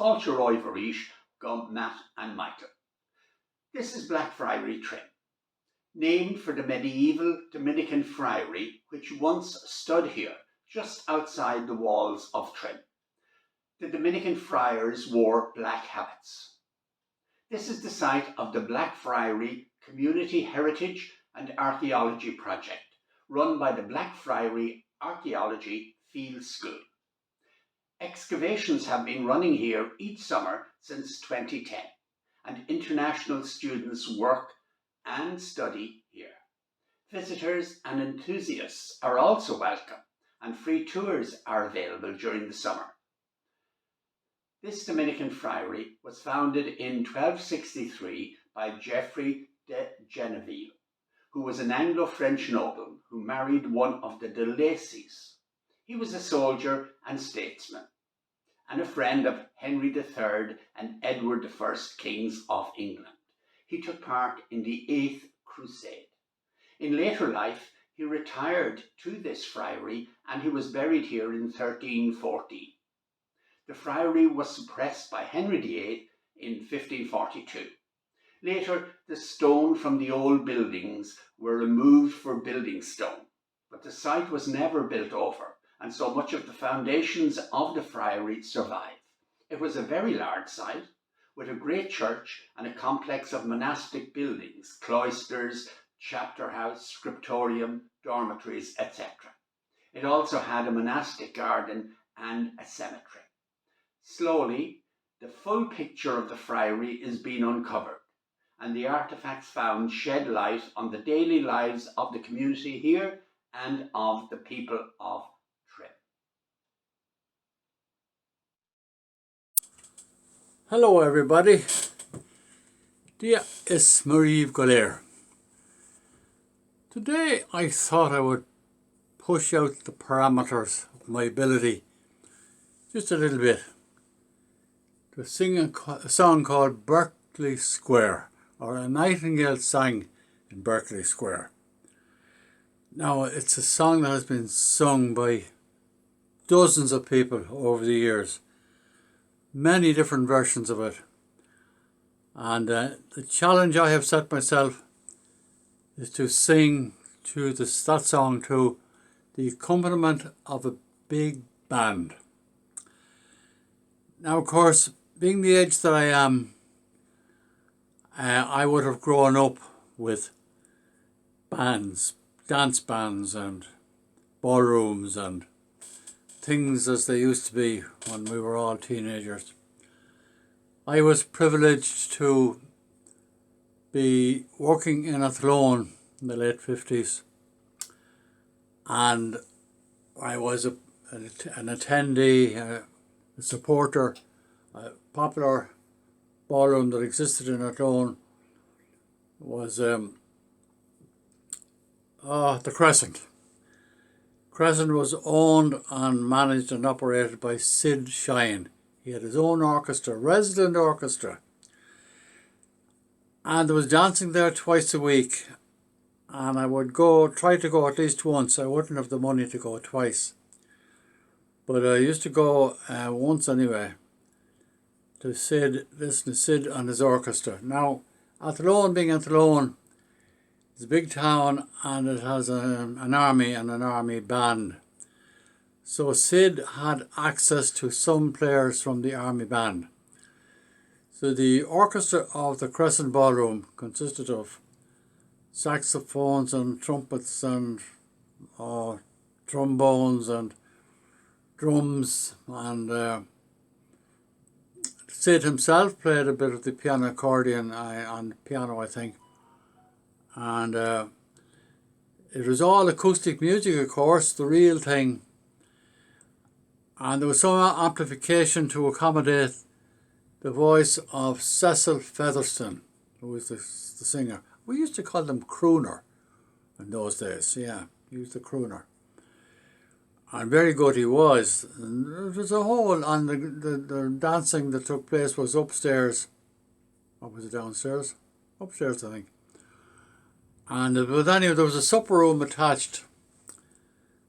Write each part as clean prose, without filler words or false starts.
Fáilte Roivarís go Matt and Michael. This is Blackfriary Trim, named for the medieval Dominican friary which once stood here just outside the walls of Trim. The Dominican friars wore black habits. This is the site of the Blackfriary Community Heritage and Archaeology Project, run by the Blackfriary Archaeology Field School. Excavations have been running here each summer since 2010, and international students work and study here. Visitors and enthusiasts are also welcome, and free tours are available during the summer. This Dominican friary was founded in 1263 by Geoffrey de Geneville, who was an Anglo-French noble who married one of the de Lacys. He was a soldier and statesman, and a friend of Henry III and Edward I, kings of England. He took part in the 8th Crusade. In later life, he retired to this friary and he was buried here in 1314. The friary was suppressed by Henry VIII in 1542. Later, the stone from the old buildings were removed for building stone, but the site was never built over, and so much of the foundations of the friary survive. It was a very large site, with a great church and a complex of monastic buildings, cloisters, chapter house, scriptorium, dormitories, etc. It also had a monastic garden and a cemetery. Slowly, the full picture of the friary is being uncovered, and the artefacts found shed light on the daily lives of the community here and of the people of Trim. Hello everybody, Dia is Marie Golair. Today I thought I would push out the parameters of my ability just a little bit to sing a song called Berkeley Square, or A Nightingale Sang in Berkeley Square. Now, it's a song that has been sung by dozens of people over the years, many different versions of it, and the challenge I have set myself is to sing that song to the accompaniment of a big band. Now, of course, being the age that I am, I would have grown up with bands, dance bands and ballrooms and things as they used to be when we were all teenagers. I was privileged to be working in Athlone in the late 50s, and I was an attendee, a supporter, a popular ballroom that existed in Athlone was the Crescent. Crescent was owned and managed and operated by Syd Shine. He had his own orchestra, resident orchestra, and there was dancing there twice a week, and I would try to go at least once. I wouldn't have the money to go twice, but I used to go once anyway, to listen to Syd and his orchestra. Now, Athlone, being Athlone, it's a big town and it has an army and an army band. So Syd had access to some players from the army band. So the orchestra of the Crescent Ballroom consisted of saxophones and trumpets and trombones and drums, and Syd himself played a bit of the piano accordion on piano, I think, and it was all acoustic music, of course, the real thing, and there was some amplification to accommodate the voice of Cecil Featherstone, who was the singer. We used to call them crooner in those days. Yeah, he was the crooner. And very good he was. And there was a whole, and the dancing that took place was upstairs. Or was it downstairs? Upstairs, I think. And but anyway, there was a supper room attached.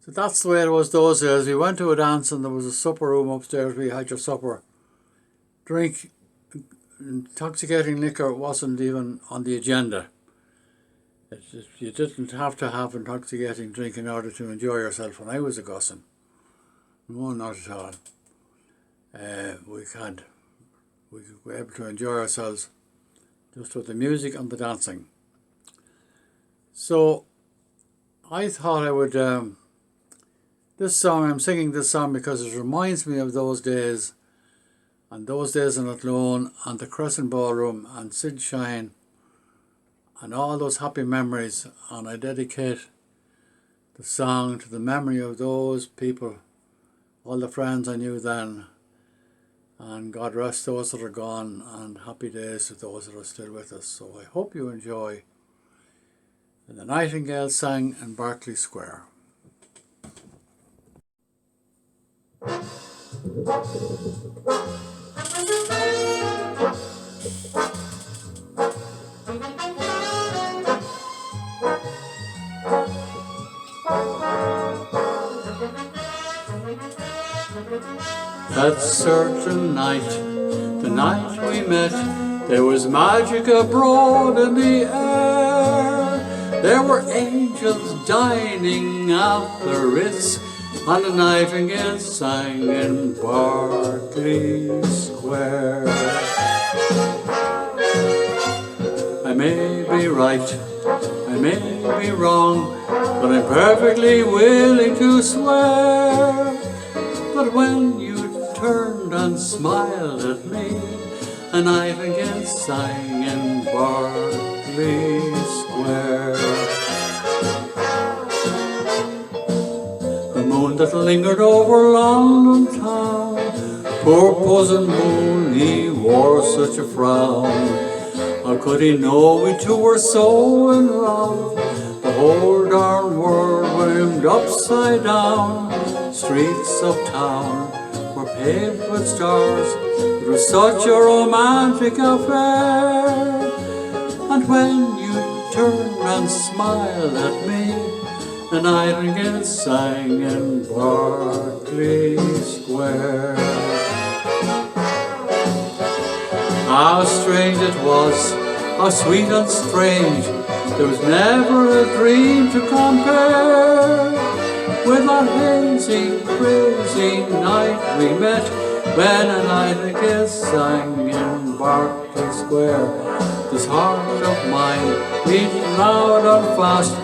So that's the way it was those days. We went to a dance and there was a supper room upstairs where you had your supper. drink intoxicating liquor wasn't even on the agenda. You didn't have to have intoxicating drink in order to enjoy yourself when I was a gussin. No, not at all. We were able to enjoy ourselves just with the music and the dancing. So I thought I would, I'm singing this song because it reminds me of those days, and those days in Athlone and the Crescent Ballroom and Syd Shine and all those happy memories, and I dedicate the song to the memory of those people, all the friends I knew then, and God rest those that are gone, and happy days to those that are still with us. So I hope you enjoy The Nightingale Sang in Berkeley Square. That certain night, the night we met, there was magic abroad in the air. There were angels dining at the Ritz, and a nightingale sang in Berkeley Square. I may be right, I may be wrong, but I'm perfectly willing to swear that when you turned and smiled at me, a nightingale sang in Berkeley Square. The moon that lingered over London town, poor cousin moon, he wore such a frown. How could he know we two were so in love? The whole darn world went upside down. Streets of town were paved with stars. It was such a romantic affair. And when you turned and smiled at me, the nightingale sang in Berkeley Square. How strange it was, how sweet and strange. There was never a dream to compare with that hazy, crazy night we met, when a nightingale sang in Berkeley Square. This heart of mine beat loud and fast,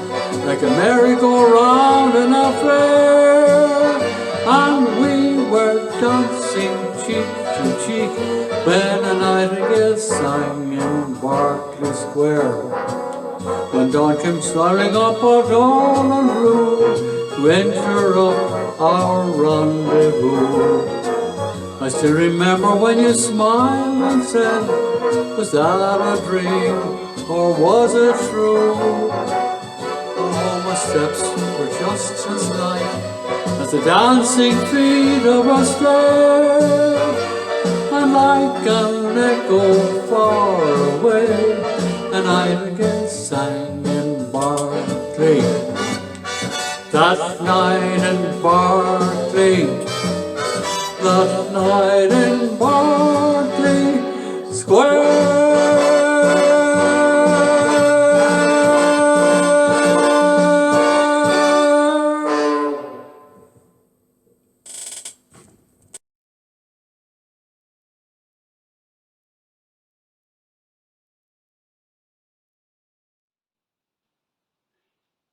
like a merry-go-round in a fair, and we were dancing cheek to cheek when a nightingale sang in Berkeley Square. When dawn came swelling up our dawn and blue to enter up our rendezvous, I still remember when you smiled and said, was that a dream or was it true? Oh, my steps were just as light as the dancing feet of a slave, and like an echo far away, a nightingale sang in Berkeley. That night in Berkeley, that night in Berkeley Square.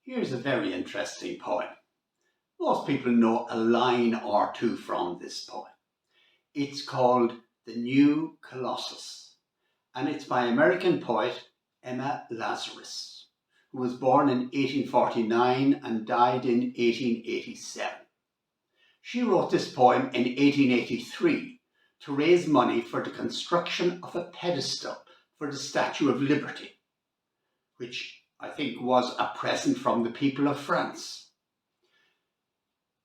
Here's a very interesting poem. Most people know a line or two from this poem. It's called The New Colossus, and it's by American poet Emma Lazarus, who was born in 1849 and died in 1887. She wrote this poem in 1883 to raise money for the construction of a pedestal for the Statue of Liberty, which I think was a present from the people of France.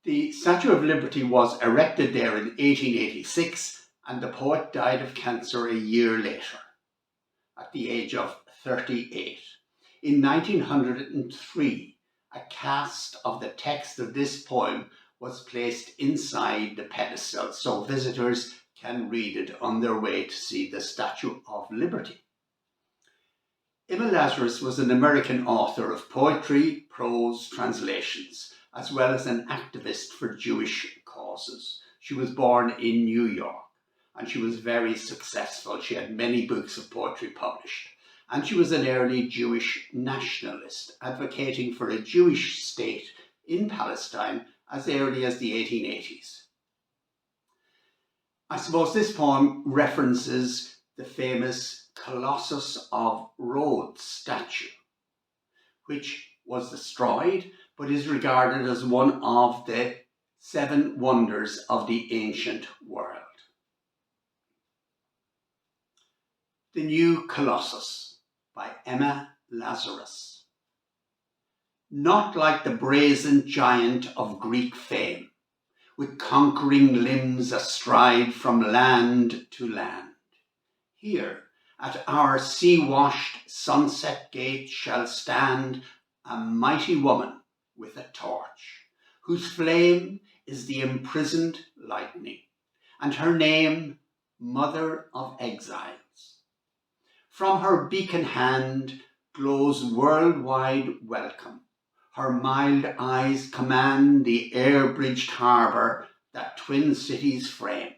The Statue of Liberty was erected there in 1886, and the poet died of cancer a year later, at the age of 38. In 1903, a cast of the text of this poem was placed inside the pedestal, so visitors can read it on their way to see the Statue of Liberty. Emma Lazarus was an American author of poetry, prose, translations, as well as an activist for Jewish causes. She was born in New York and she was very successful. She had many books of poetry published, and she was an early Jewish nationalist, advocating for a Jewish state in Palestine as early as the 1880s. I suppose this poem references the famous Colossus of Rhodes statue, which was destroyed but is regarded as one of the 7 wonders of the ancient world. The New Colossus by Emma Lazarus. Not like the brazen giant of Greek fame, with conquering limbs astride from land to land. Here, at our sea-washed sunset gate shall stand a mighty woman with a torch, whose flame is the imprisoned lightning, and her name, Mother of Exiles. From her beacon hand glows worldwide welcome. Her mild eyes command the air-bridged harbour that twin cities frame.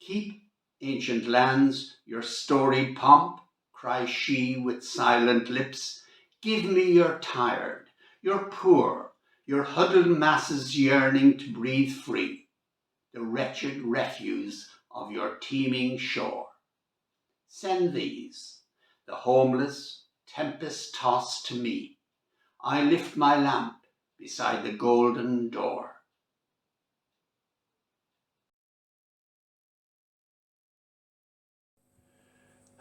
Keep, ancient lands, your storied pomp, cries she with silent lips. Give me your tired, your poor, your huddled masses yearning to breathe free, the wretched refuse of your teeming shore. Send these, the homeless, tempest-tossed, to me. I lift my lamp beside the golden door.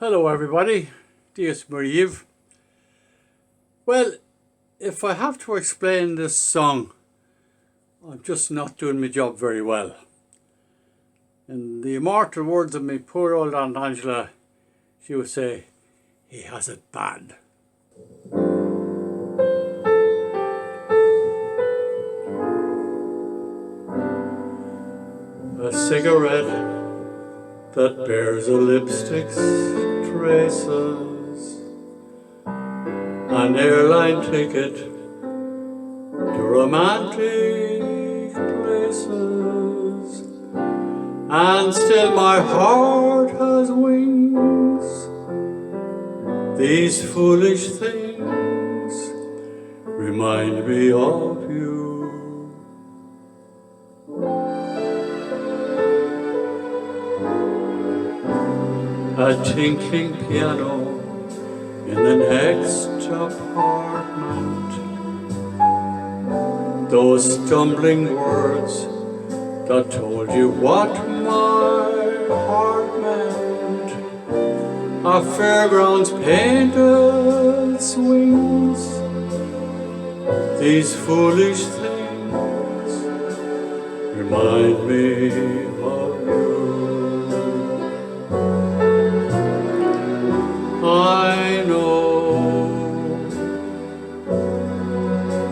Hello everybody, Dias Mariv. Well, if I have to explain this song, I'm just not doing my job very well. In the immortal words of my poor old Aunt Angela, she would say, he has it bad. A cigarette that bears a lipstick's traces, an airline ticket to romantic places, and still my heart has wings. These foolish things remind me of you. A tinkling piano in the next apartment. Those stumbling words that told you what my heart meant. A fairground's painted swings. These foolish things remind me of you. I know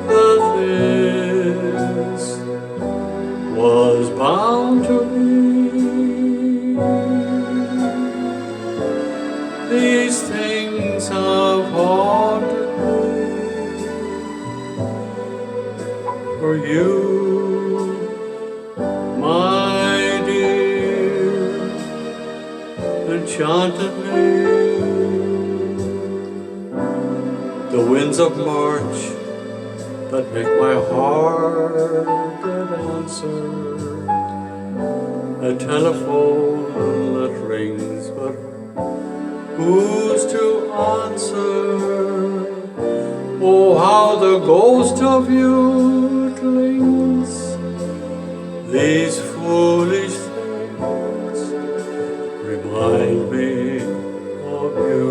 that this was bound to be. These things have haunted me for you, my dear, enchanted me. The winds of March that make my heart dead answer. A telephone that rings, but who's to answer? Oh, how the ghost of you clings. These foolish things remind me of you.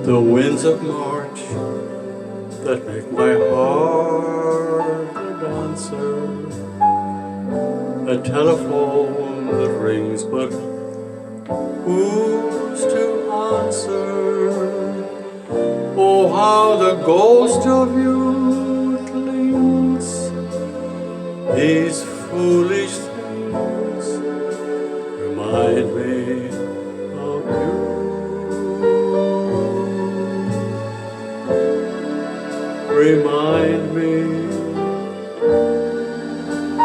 The winds of March that make my heart a dancer, a telephone that rings but who's to answer? Oh, how the ghost of you clings. These foolish things remind me of you. Remind me,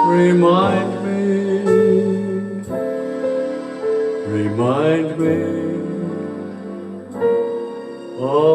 remind me, remind me of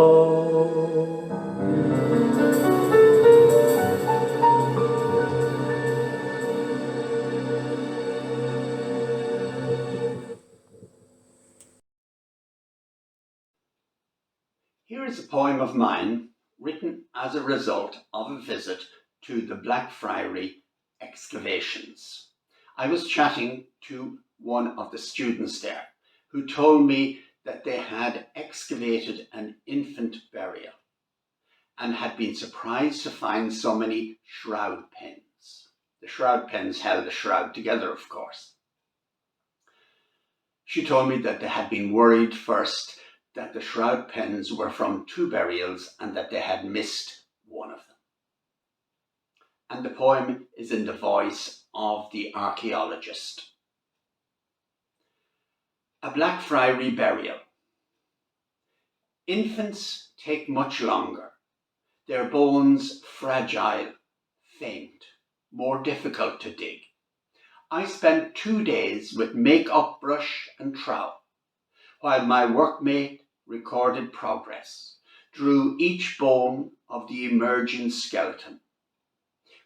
Here is a poem of mine written as a result of a visit to the Blackfriary excavations. I was chatting to one of the students there who told me that they had excavated an infant burial and had been surprised to find so many shroud pins. The shroud pins held the shroud together, of course. She told me that they had been worried first that the shroud pins were from 2 burials and that they had missed one of them. And the poem is in the voice of the archaeologist. A Blackfriary burial. Infants take much longer, their bones fragile, faint, more difficult to dig. I spent 2 days with make-up brush and trowel, while my workmate recorded progress, drew each bone of the emerging skeleton.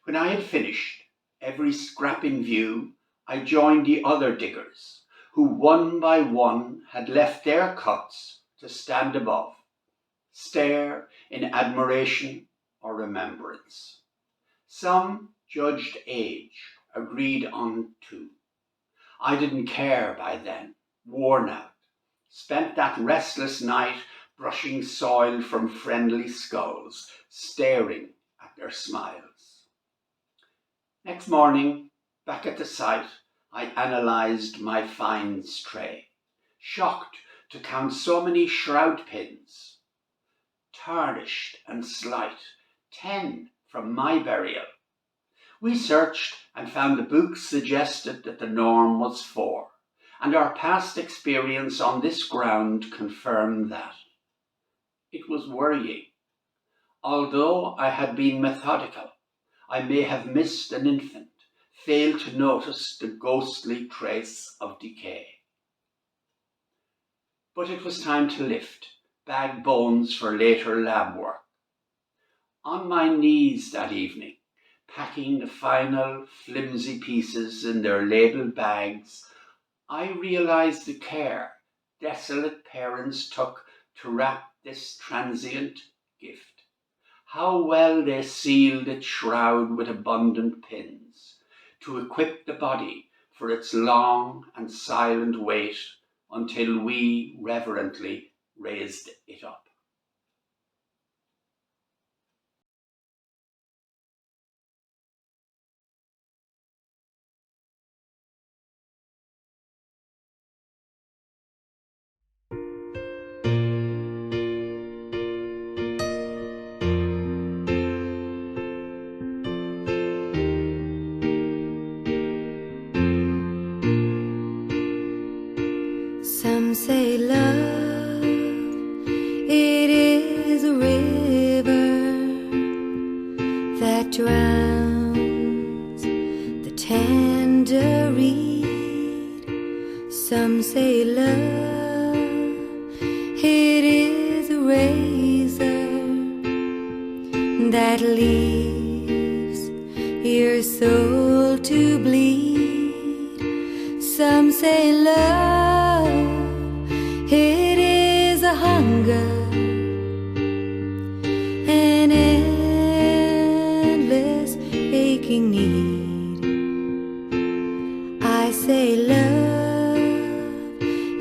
When I had finished, every scrap in view, I joined the other diggers, who one by one had left their cuts to stand above, stare in admiration or remembrance. Some judged age, agreed on 2. I didn't care by then, worn out. Spent that restless night brushing soil from friendly skulls, staring at their smiles. Next morning, back at the site, I analysed my finds tray, shocked to count so many shroud pins. Tarnished and slight, 10 from my burial. We searched and found the books suggested that the norm was 4. And our past experience on this ground confirmed that. It was worrying. Although I had been methodical, I may have missed an infant, failed to notice the ghostly trace of decay. But it was time to lift, bag bones for later lab work. On my knees that evening, packing the final flimsy pieces in their labelled bags, I realised the care desolate parents took to wrap this transient gift. How well they sealed its shroud with abundant pins, to equip the body for its long and silent wait until we reverently raised it up. Some say love, it is a river that drowns the tender reed. Some say love, it is a razor that leaves your soul to bleed. Some say love, it is a hunger, an endless aching need. I say love,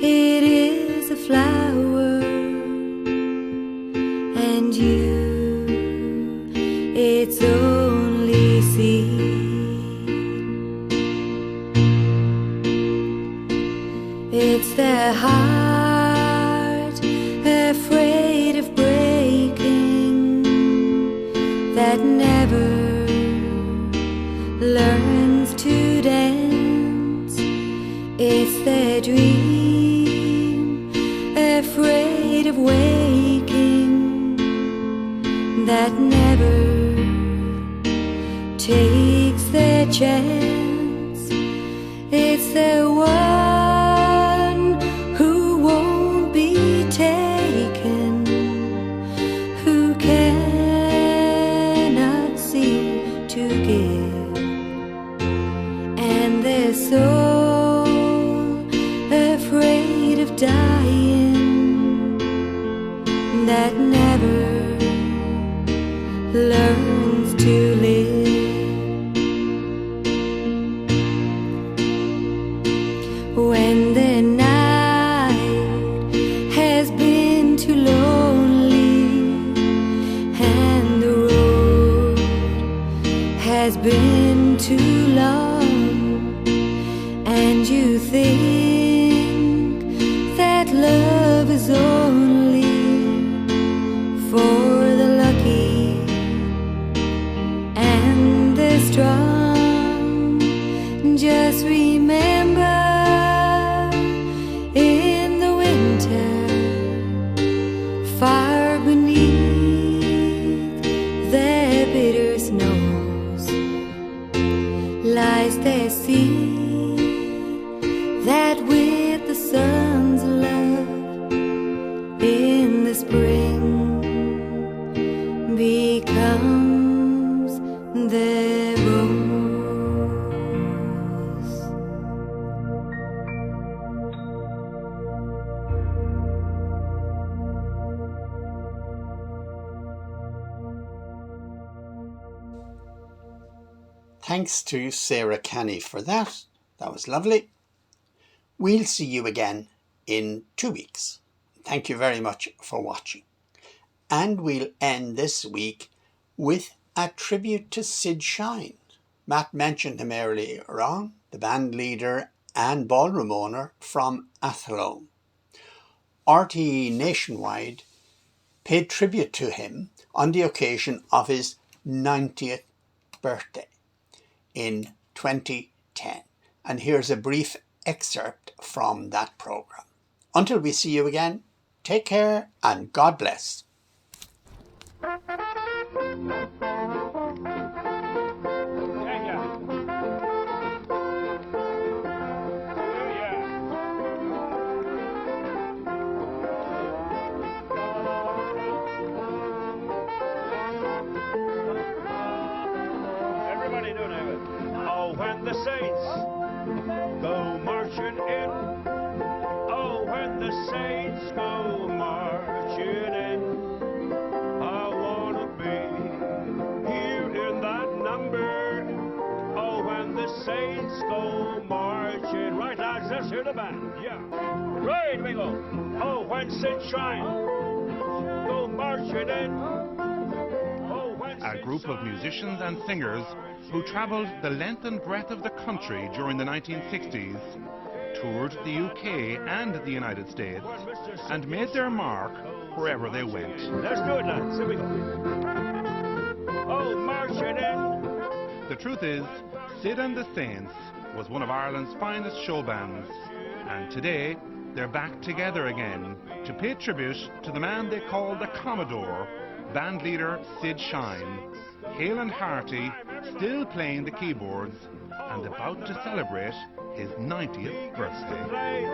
it is a flower afraid of waking, that never takes their chance. It's the one who won't be taken, who cannot seem to give, and they're so afraid of dying that never learns to live. When the night has been too lonely and the road has been too long, and you think that love is only for the lucky and the strong, just remember, in the winter, far beneath their bitter snows, lies their seed that with the sun's love in the spring becomes their rose. Thanks to Sarah Canny for that. That was lovely. We'll see you again in 2 weeks. Thank you very much for watching. And we'll end this week with a tribute to Syd Shine. Matt mentioned him earlier on, the band leader and ballroom owner from Athlone. RTE Nationwide paid tribute to him on the occasion of his 90th birthday in 2010. And here's a brief excerpt from that programme. Until we see you again, take care and God bless. Everybody do it. Oh, when the saints go marching in. Oh, when the saints go marching in. I want to be here in that number. Oh, when the saints go marching. Right, lads, let's hear the band. Yeah. Right, we go. Oh, when Syd Shine go marching in. Oh, when A group of musicians and singers who travelled the length and breadth of the country during the 1960s, toured the UK and the United States, and made their mark wherever they went. Let's do it, lads. Here we go. Oh, marching in. The truth is, Syd and the Saints was one of Ireland's finest show bands, and today they're back together again to pay tribute to the man they call the Commodore, band leader Syd Shine, hale and hearty, still playing the keyboards and about to celebrate his 90th birthday.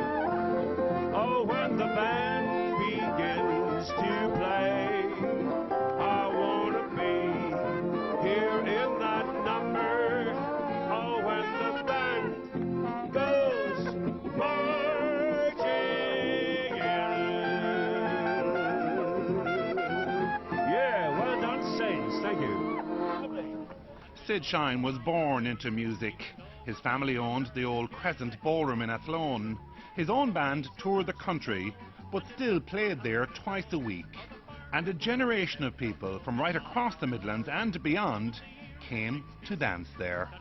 Oh, when the band begins to play, I want to be here in that number. Oh, when the band goes marching in. Yeah, well done, Saints. Thank you. Syd Shine was born into music. His family owned the old Crescent Ballroom in Athlone. His own band toured the country, but still played there twice a week. And a generation of people from right across the Midlands and beyond came to dance there.